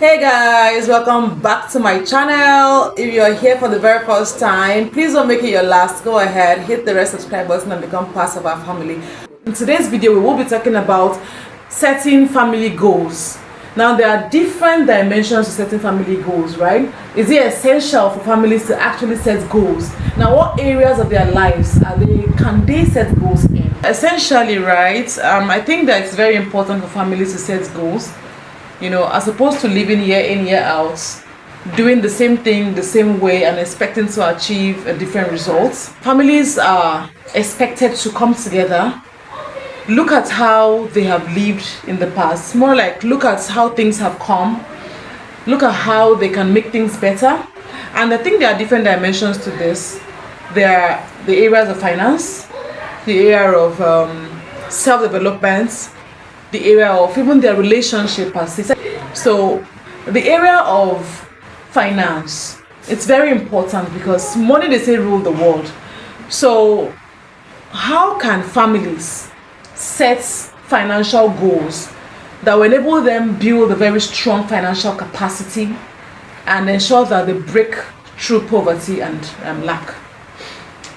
Hey guys, welcome back to my channel. If you're here for the very first time, please don't make it your last. Go ahead, hit the red subscribe button and become part of our family. In today's video, we will be talking about setting family goals. Now, there are different dimensions to setting family goals, right? Is it essential for families to actually set goals? Now, what areas of their lives can they set goals in? Essentially, right, I think that it's very important for families to set goals. As opposed to living year in, year out, doing the same thing the same way and expecting to achieve a different results. Families are expected to come together, look at how they have lived in the past, more like look at how things have come, look at how they can make things better. And I think there are different dimensions to this. There are the areas of finance, the area of self-development, the area of even their relationship per se. So the area of finance, it's very important because money, they say, rule the world. So how can families set financial goals that will enable them build a very strong financial capacity and ensure that they break through poverty and lack?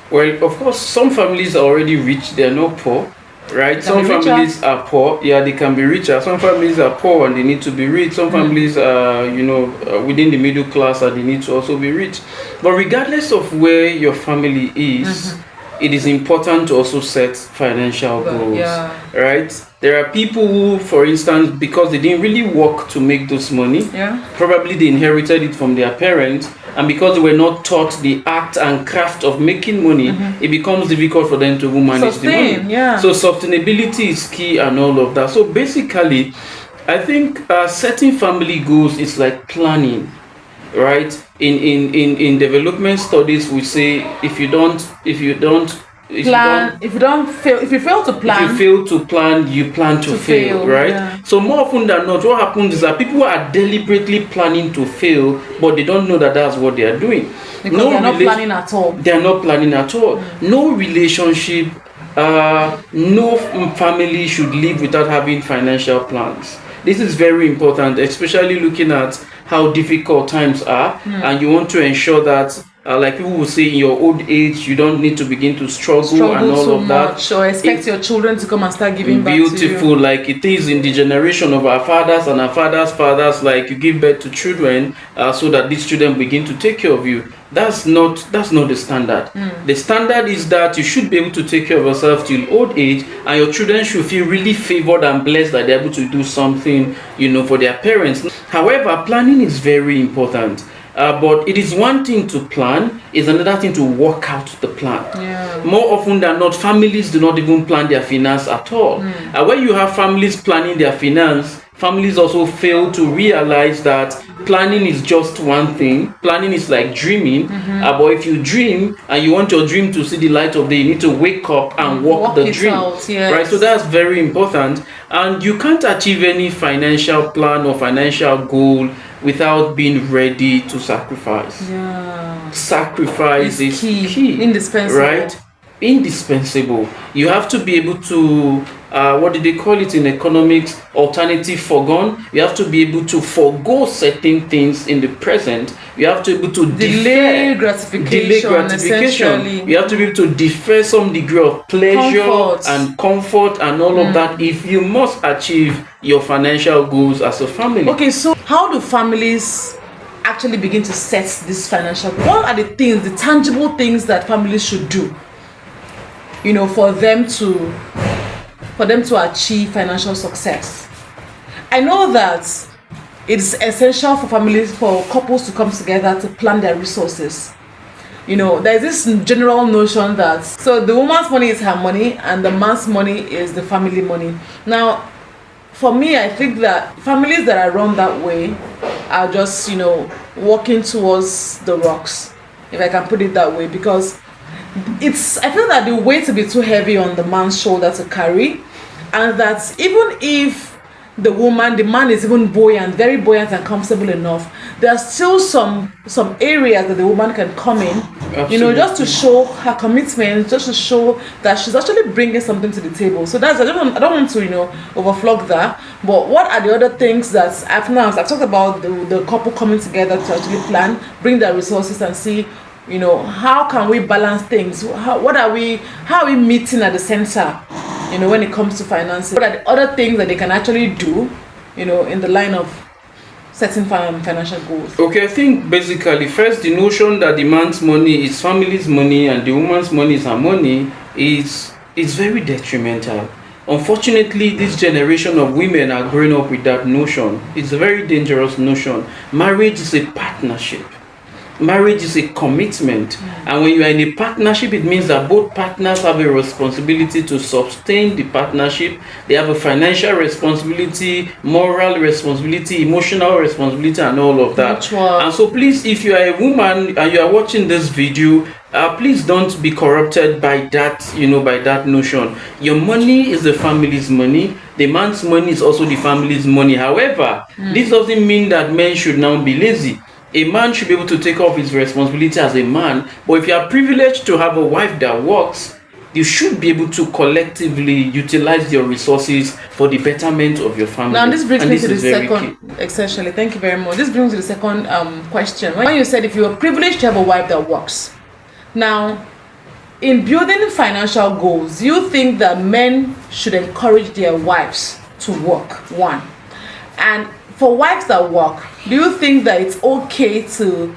Well, of course, some families are already rich, they are not poor. Right, some families are poor, they can be richer. Some families are poor and they need to be rich. Some families are, within the middle class and they need to also be rich. But regardless of where your family is, it is important to also set financial goals. Right? There are people who, for instance, because they didn't really work to make those money, probably they inherited it from their parents, and because they were not taught the art and craft of making money, it becomes difficult for them to manage the money. So sustainability is key and all of that. So basically, I think setting family goals is like planning, right? In development studies, we say if you fail to plan, you plan to fail, right? So more often than not, what happens is that people are deliberately planning to fail, but they don't know that that's what they are doing. Because they're not planning at all. They are not planning at all. No relationship, no family should live without having financial plans. This is very important, especially looking at how difficult times are, and you want to ensure that like people will say, in your old age, you don't need to begin to struggle and all so of that. Much, or expect your children to come and start giving back to you. Beautiful, like it is in the generation of our fathers and our fathers' fathers. Like you give birth to children, so that these children begin to take care of you. That's not the standard. The standard is that you should be able to take care of yourself till old age, and your children should feel really favored and blessed that they're able to do something, for their parents. However, planning is very important. But it is one thing to plan, it's another thing to work out the plan. More often than not, families do not even plan their finance at all. When you have families planning their finance, families also fail to realize that planning is just one thing. Planning is like dreaming. But if you dream and you want your dream to see the light of day, you need to wake up and walk the dream. Right? So that's very important. And you can't achieve any financial plan or financial goal without being ready to sacrifice. Sacrifice is key. Indispensable. Right? Indispensable. You have to be able to, what do they call it in economics? Alternative foregone. You have to be able to forego certain things in the present. You have to be able to delay gratification. You have to be able to defer some degree of pleasure and comfort and all of that if you must achieve your financial goals as a family. Okay, so how do families actually begin to set this financial goal? What are the things, the tangible things that families should do, for them to achieve financial success? I know that it's essential for couples to come together to plan their resources. There's this general notion that the woman's money is her money and the man's money is the family money. Now, for me, I think that families that are run that way are just, walking towards the rocks, if I can put it that way, because I feel that the weight will be too heavy on the man's shoulder to carry, and that even if the man is even buoyant, very buoyant and comfortable enough, there are still some areas that the woman can come in. Absolutely. Just to show her commitment, just to show that she's actually bringing something to the table. So I don't want to overflog that. But what are the other things that I've talked about the couple coming together to actually plan, bring their resources and see, how can we balance things? How are we meeting at the center, when it comes to finances? What are the other things that they can actually do, in the line of setting financial goals? Okay, I think basically first the notion that the man's money is family's money and the woman's money is her money is very detrimental. Unfortunately, this generation of women are growing up with that notion. It's a very dangerous notion. Marriage is a partnership. Marriage is a commitment, and when you are in a partnership, it means that both partners have a responsibility to sustain the partnership. They have a financial responsibility, moral responsibility, emotional responsibility, and all of that. And so please, if you are a woman and you are watching this video, please don't be corrupted by that, by that notion. Your money is the family's money. The man's money is also the family's money. However, this doesn't mean that men should now be lazy. A man should be able to take off his responsibility as a man, but if you are privileged to have a wife that works, you should be able to collectively utilize your resources for the betterment of your family. Now, this brings me to the second, essentially, thank you very much. This brings me to the second question. When you said if you are privileged to have a wife that works, now, in building financial goals, do you think that men should encourage their wives to work? One. And for wives that work, do you think that it's okay to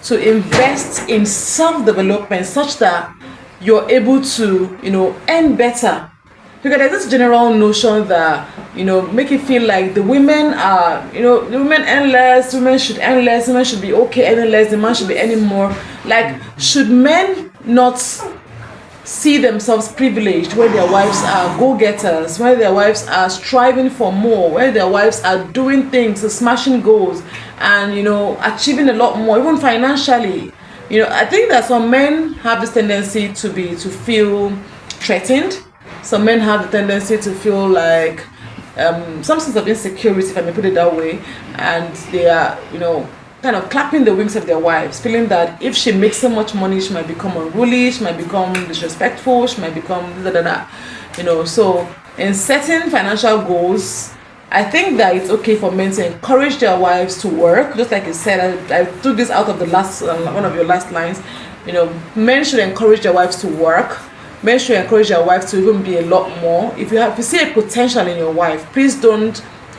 invest in self-development such that you're able to, earn better? Because there's this general notion that, make it feel like the women are, the women earn less, women should earn less, women should be okay earning less, the man should be earning more. Like, should men not see themselves privileged when their wives are go-getters, when their wives are striving for more, when their wives are doing things, smashing goals, and achieving a lot more, even financially? I think that some men have this tendency to feel threatened. Some men have the tendency to feel like some sense of insecurity, if I may put it that way, and they are kind of clapping the wings of their wives, feeling that if she makes so much money, she might become unruly, she might become disrespectful, she might become So in setting financial goals, I think that it's okay for men to encourage their wives to work. Just like you said, I took this out of the last one of your last lines. Men should encourage their wives to work. Men should encourage their wives to even be a lot more. If you see a potential in your wife, please don't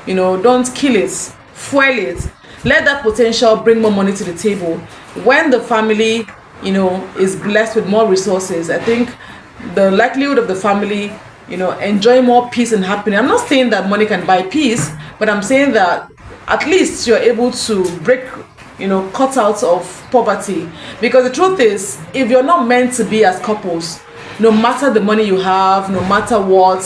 kill it, fuel it. Let that potential bring more money to the table. When the family, is blessed with more resources, I think the likelihood of the family, enjoying more peace and happiness. I'm not saying that money can buy peace, but I'm saying that at least you're able to break, cutouts of poverty. Because the truth is, if you're not meant to be as couples, no matter the money you have, no matter what,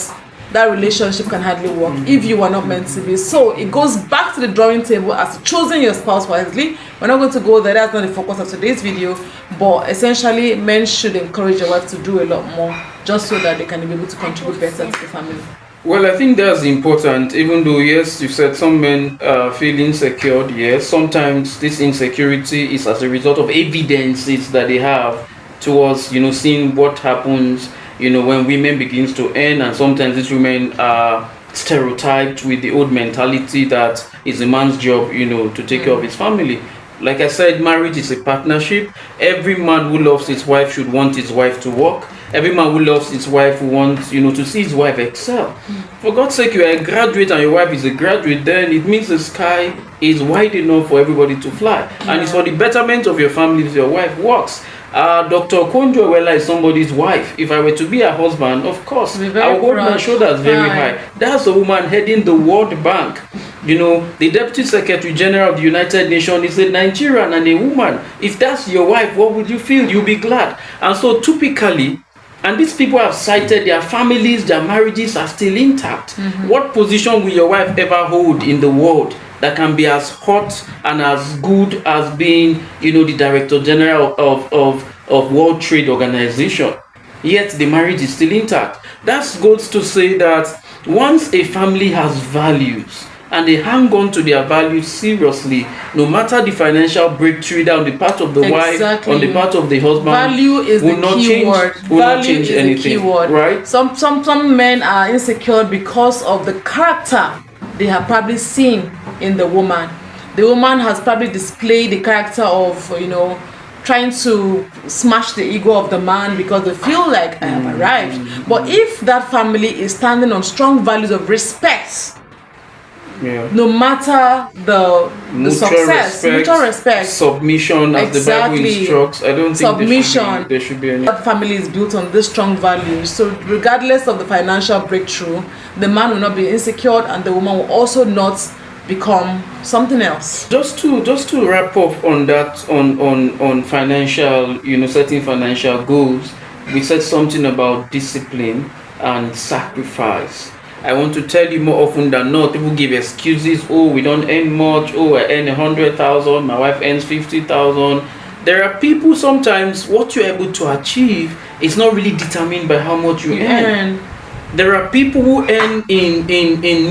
that relationship can hardly work if you are not meant to be. So it goes back to the drawing table as choosing your spouse wisely. We're not going to go there, that's not the focus of today's video, but essentially men should encourage their wife to do a lot more just so that they can be able to contribute better to the family. Well, I think that's important, even though, yes, you said some men feel insecure. Yes, sometimes this insecurity is as a result of evidences that they have towards, seeing what happens when women begins to earn, and sometimes these women are stereotyped with the old mentality that it's a man's job, to take care of his family. Like I said, marriage is a partnership. Every man who loves his wife should want his wife to work. Every man who loves his wife wants, to see his wife excel. For God's sake, you are a graduate and your wife is a graduate, then it means the sky is wide enough for everybody to fly. And it's for the betterment of your family if your wife works. Dr. Konjo-Iweala is somebody's wife. If I were to be a husband, of course, I would hold my shoulders very high. That's a woman heading the World Bank. The Deputy Secretary General of the United Nations is a Nigerian and a woman. If that's your wife, what would you feel? You'll be glad. And so typically, and these people have cited their families, their marriages are still intact. What position will your wife ever hold in the world that can be as hot and as good as being, the Director General of World Trade Organization? Yet the marriage is still intact. That goes to say that Once a family has values and they hang on to their values seriously, no matter the financial breakthrough on the part of the wife, on the part of the husband, value is the key word. Value is the key word, right? Some men are insecure because of the character they have probably seen in the woman. The woman has probably displayed the character of, trying to smash the ego of the man because they feel like I have arrived. But if that family is standing on strong values of respect, no matter the success, mutual respect, submission, as the Bible instructs, I don't think there should be any. That family is built on these strong values. So regardless of the financial breakthrough, the man will not be insecure and the woman will also not become something else. Just to wrap up on that, on financial, setting financial goals, we said something about discipline and sacrifice. I want to tell you, more often than not, people give excuses. Oh, we don't earn much. Oh, I earn 100,000. My wife earns 50,000. There are people, sometimes what you're able to achieve is not really determined by how much you earn. There are people who earn in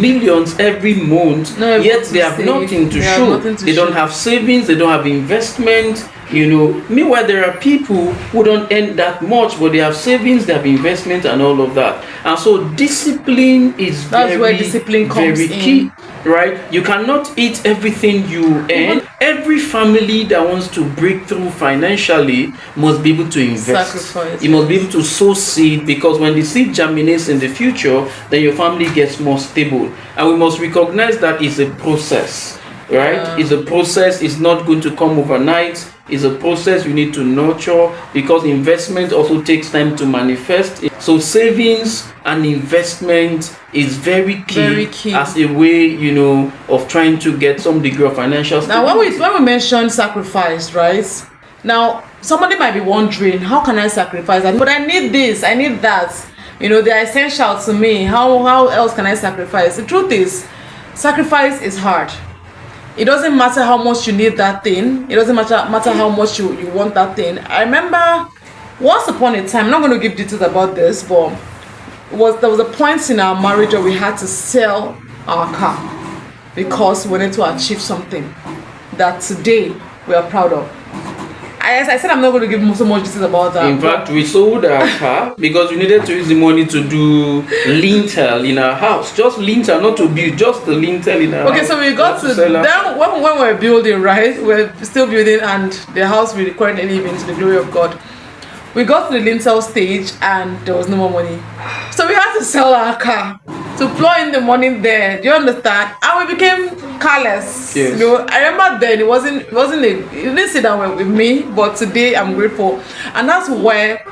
millions every month, yet they have nothing to show. They don't have savings, they don't have investment. Meanwhile, there are people who don't earn that much, but they have savings, they have investment, and all of that. And so, discipline is where discipline comes very key, right? You cannot eat everything you earn. Every family that wants to break through financially must be able to invest. Sacrifice. You must be able to sow seed, because when the seed germinates in the future, then your family gets more stable. And we must recognize that it's a process, right? It's a process. It's not going to come overnight. It's a process you need to nurture, because investment also takes time to manifest. So savings and investment is very key as a way, of trying to get some degree of financial stability. Now, when we mention sacrifice, right? Now, somebody might be wondering, how can I sacrifice that? But I need this, I need that. They're essential to me. How else can I sacrifice? The truth is, sacrifice is hard. It doesn't matter how much you need that thing. It doesn't matter how much you want that thing. I remember once upon a time, I'm not going to give details about this, but there was a point in our marriage where we had to sell our car because we wanted to achieve something that today we are proud of. As I said, I'm not going to give so much details about that. In fact, we sold our car because we needed to use the money to do lintel in our house. Just lintel, not to build, just the lintel in our house. Okay, so we got to then when we were building, right? We're still building, and the house we recorded living to the glory of God. We got to the lintel stage and there was no more money. So we had to sell our car to pour in the money there. Do you understand? And we became careless. Yes. I remember then it didn't sit down with me, but today I'm grateful. And that's where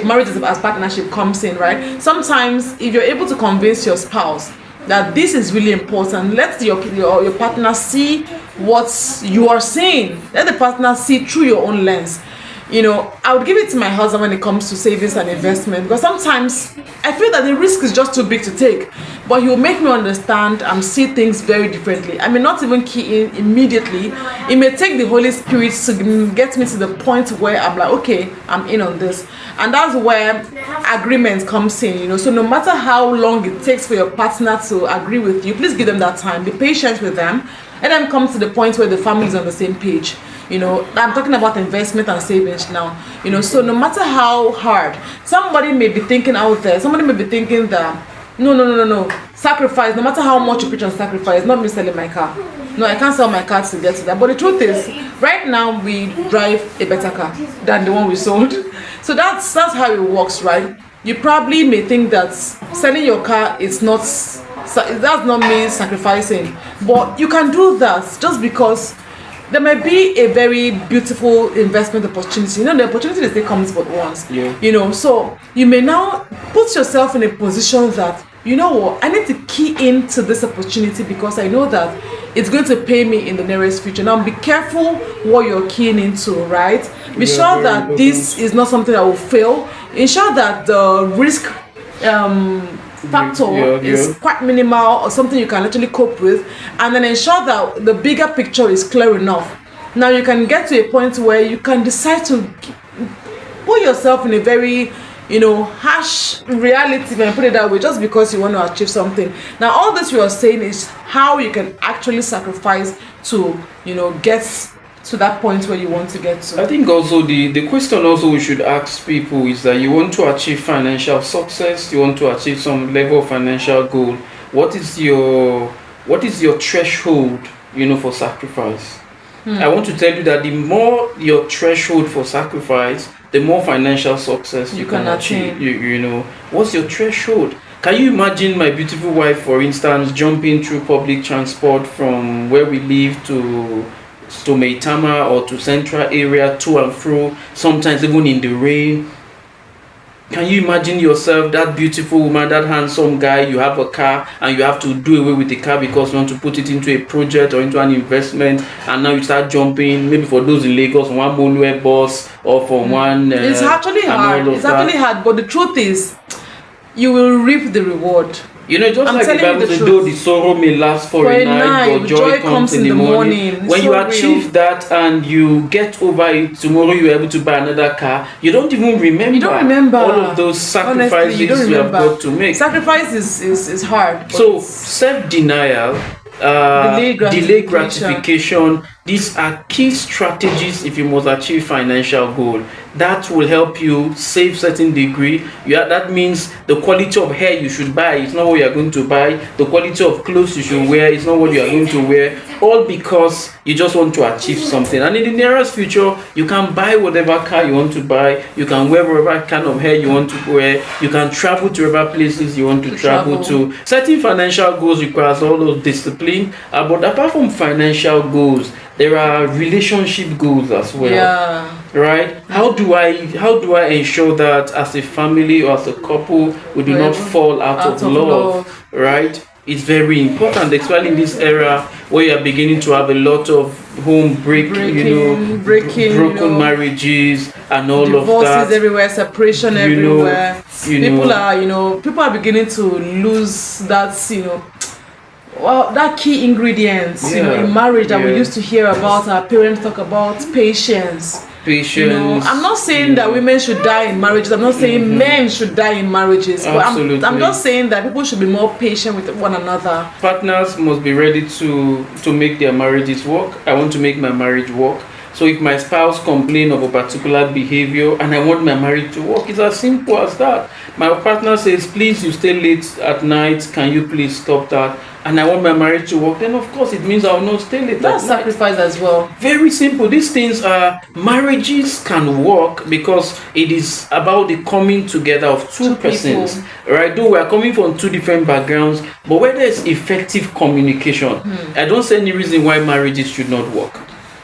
marriage as partnership comes in, right? Sometimes if you're able to convince your spouse that this is really important, let your partner see what you are seeing. Let the partner see through your own lens. I would give it to my husband when it comes to savings and investment, because sometimes I feel that the risk is just too big to take, but he will make me understand and see things very differently. I may not even key in immediately. It may take the Holy Spirit to get me to the point where I'm like, okay, I'm in on this. And that's where agreement comes in, So no matter how long it takes for your partner to agree with you, please give them that time. Be patient with them. Let them come to the point where the family is on the same page. I'm talking about investment and savings now. So no matter how hard, somebody may be thinking out there, somebody may be thinking that, no, sacrifice, no matter how much you preach on sacrifice, not me selling my car. No, I can't sell my car to get to that. But the truth is, right now we drive a better car than the one we sold. So that's how it works, right? You probably may think that selling your car is not, that's not me sacrificing. But you can do that just because there may be a very beautiful investment opportunity. The opportunity that comes but once. Yeah. So you may now put yourself in a position that, I need to key into this opportunity because I know that it's going to pay me in the nearest future. Now be careful what you're keying into, right? Be sure that this is not something that will fail. Ensure that the risk factor is quite minimal or something you can actually cope with, and then ensure that the bigger picture is clear enough. Now you can get to a point where you can decide to put yourself in a very harsh reality, when I put it that way, just because you want to achieve something. Now, all this you are saying is how you can actually sacrifice to, get to that point where you want to get to. I think also the question also we should ask people is that you want to achieve financial success, you want to achieve some level of financial goal. What is your threshold, for sacrifice? I want to tell you that the more your threshold for sacrifice, the more financial success you can achieve. What's your threshold? Can you imagine my beautiful wife, for instance, jumping through public transport from where we live to Maitama or to central area, to and fro, sometimes even in the rain? Can you imagine yourself, that beautiful woman, that handsome guy, you have a car and you have to do away with the car because you want to put it into a project or into an investment, and now you start jumping, maybe for those in Lagos, from one Molue bus or from one... it's actually hard. It's actually hard, but the truth is, you will reap the reward. Just like the Bible says, though the sorrow may last for a night, but joy comes in the morning. When you achieve that and you get over it, tomorrow you're able to buy another car, you don't even remember. You don't remember all of those sacrifices. Honestly, you have got to make. Sacrifice is hard. So self-denial, delay gratification, these are key strategies if you must achieve financial goal. That will help you save certain degree. That means the quality of hair you should buy is not what you are going to buy. The quality of clothes you should wear is not what you are going to wear. All because you just want to achieve something. And in the nearest future, you can buy whatever car you want to buy. You can wear whatever kind of hair you want to wear. You can travel to whatever places you want to travel to. Setting financial goals requires all those discipline. But apart from financial goals, there are relationship goals as well. Yeah. Right? How do I ensure that as a family or as a couple we do not fall out of love? Right? It's very important, especially in this era where you are beginning to have a lot of home broken marriages and all divorces of that. Everywhere, separation everywhere. People are beginning to lose that, that key ingredients, in marriage that we used to hear about. Our parents talk about patience. I'm not saying that women should die in marriages. I'm not saying men should die in marriages. But I'm just saying that people should be more patient with one another. Partners must be ready to make their marriages work. I want to make my marriage work. So if my spouse complains of a particular behavior and I want my marriage to work, it's as simple as that. My partner says, please, you stay late at night. Can you please stop that? And I want my marriage to work, then of course it means I will not stay late. That's sacrifice as well. Very simple. These things marriages can work because it is about the coming together of two persons. Right? Though we are coming from two different backgrounds, but where there is effective communication, I don't see any reason why marriages should not work.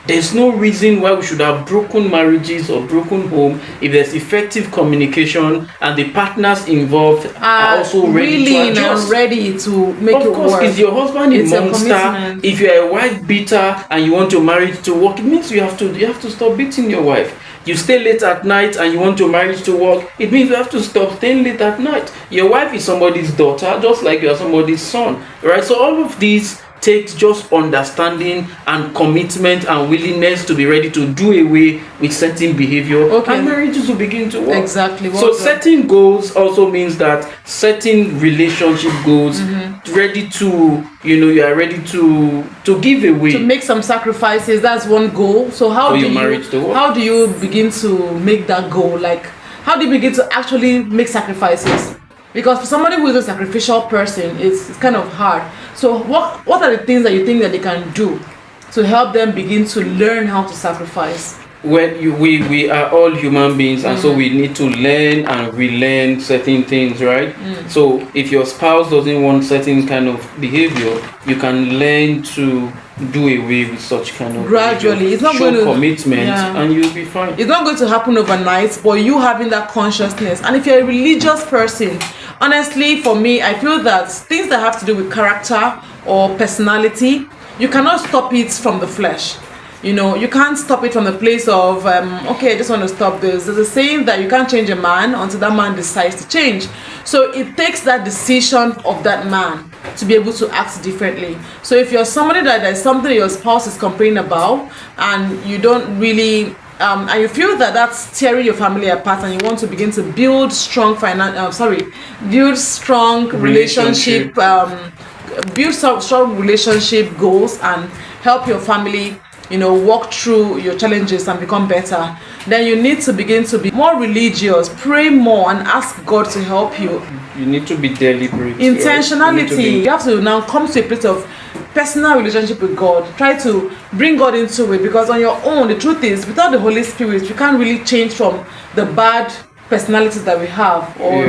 There's no reason why we should have broken marriages or broken home if there's effective communication and the partners involved are also ready to adjust. Ready to make it work. Of course, is your husband a monster? If you're a wife beater and you want your marriage to work, it means you have to stop beating your wife. You stay late at night and you want your marriage to work, it means you have to stop staying late at night. Your wife is somebody's daughter, just like you are somebody's son, right? So all of these takes just understanding and commitment and willingness to be ready to do away with certain behavior, and marriages will begin to work. Exactly. So setting goals also means that setting relationship goals, ready to, you are ready to give away, to make some sacrifices. That's one goal. So how do you begin to make that goal? Like, how do you begin to actually make sacrifices? Because for somebody who is a sacrificial person, it's kind of hard. So what are the things that you think that they can do to help them begin to learn how to sacrifice? Well, we are all human beings, and so we need to learn and relearn certain things, right? So if your spouse doesn't want certain kind of behavior, you can learn to do away with such kind of gradually behavior. It's not going to commitment, and you'll be fine. It's not going to happen overnight, but you having that consciousness. And if you're a religious person, honestly, for me, I feel that things that have to do with character or personality, you cannot stop it from the flesh. You can't stop it from the place of, okay, I just want to stop this. There's a saying that you can't change a man until that man decides to change. So it takes that decision of that man to be able to act differently. So if you're somebody that there's something your spouse is complaining about and you don't really and you feel that that's tearing your family apart, and you want to begin to build strong build strong relationship, build some strong relationship goals, and help your family, walk through your challenges and become better, then you need to begin to be more religious, pray more, and ask God to help you. You need to be deliberate. Intentionality. You have to now come to a place of personal relationship with God. Try to bring God into it, because on your own, the truth is, without the Holy Spirit, you can't really change from the bad personalities that we have, or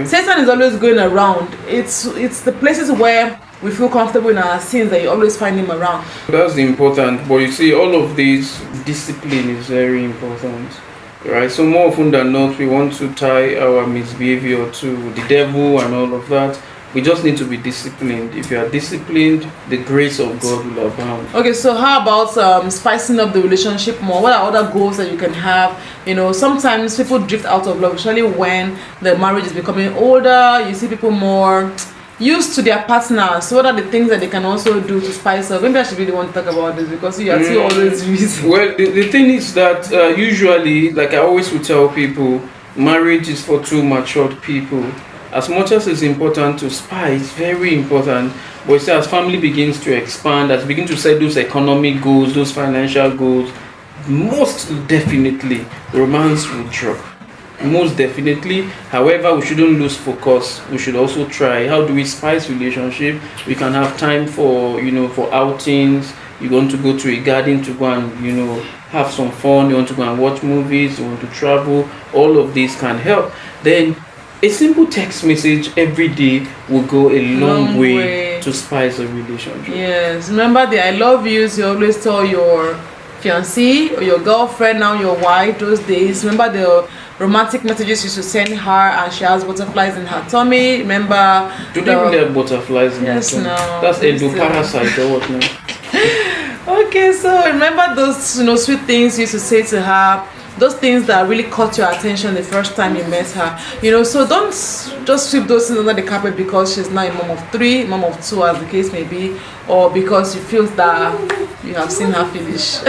Satan is always going around. It's the places where we feel comfortable in our sins that you always find him around. That's important. But you see, all of this discipline is very important, right? So more often than not, we want to tie our misbehavior to the devil and all of that. We just need to be disciplined. If you are disciplined, the grace of God will abound. Okay, so how about spicing up the relationship more? What are other goals that you can have? Sometimes people drift out of love, especially when the marriage is becoming older. You see people more used to their partners. So what are the things that they can also do to spice up? Maybe I should really want to talk about this, because you are still always busy. Well, the thing is that usually, like I always would tell people, marriage is for two matured people. As much as it's important to spice, very important, but see, as family begins to expand, as begin to set those economic goals, those financial goals, most definitely romance will drop. Most definitely. However, we shouldn't lose focus. We should also try, how do we spice relationship? We can have time for for outings. You want to go to a garden to go and have some fun. You want to go and watch movies. You want to travel. All of these can help. Then a simple text message every day will go a long way to spice a relationship. Yes, remember the I love yous you always tell your fiancé or your girlfriend, now your wife, those days. Remember the romantic messages you should send her and she has butterflies in her tummy. Remember, do they really have butterflies in her tummy? No, that's endoparasite or what now? Okay, so remember those sweet things you used to say to her, those things that really caught your attention the first time you met her. So don't just sweep those things under the carpet because she's now a mom of 3, mom of 2, as the case may be, or because you feel that you have seen her finish.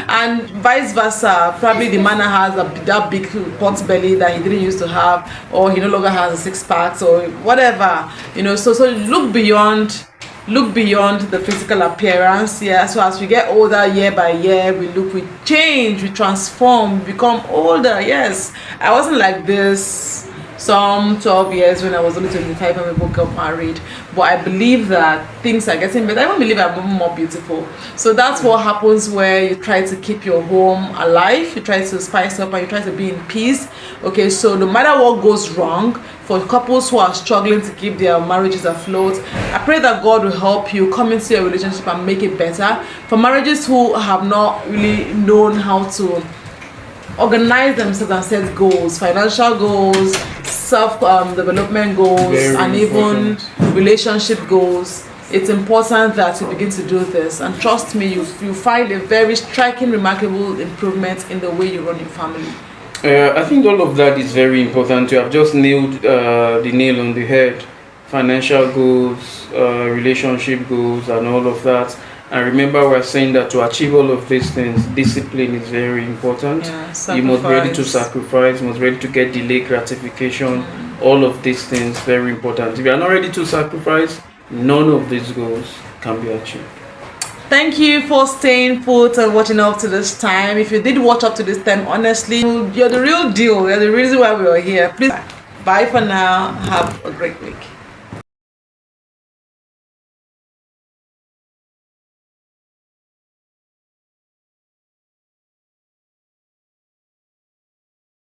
And vice versa. Probably the man has that big pot belly that he didn't used to have, or he no longer has a 6-pack or whatever. So look beyond the physical appearance. So as we get older, year by year, we change, we transform, we become older. Yes, I wasn't like this some 12 years when I was only 25 when we both got married, but I believe that things are getting better. I even believe I'm more beautiful. So that's what happens where you try to keep your home alive, you try to spice up, and you try to be in peace. Okay, so no matter what goes wrong, for couples who are struggling to keep their marriages afloat, I pray that God will help you come into your relationship and make it better. For marriages who have not really known how to organize themselves and set goals, financial goals, self-development goals, and even relationship goals, it's important that you begin to do this. And trust me, you find a very striking, remarkable improvement in the way you run your family. I think all of that is very important. You have just nailed the nail on the head. Financial goals, relationship goals, and all of that. And remember, we're saying that to achieve all of these things, discipline is very important. You must be ready to sacrifice, you must be ready to get delayed gratification. All of these things, very important. If you are not ready to sacrifice, none of these goals can be achieved. Thank you for staying put and watching up to this time. If you did watch up to this time, honestly, you're the real deal. You're the reason why we are here. Please, bye for now. Have a great week.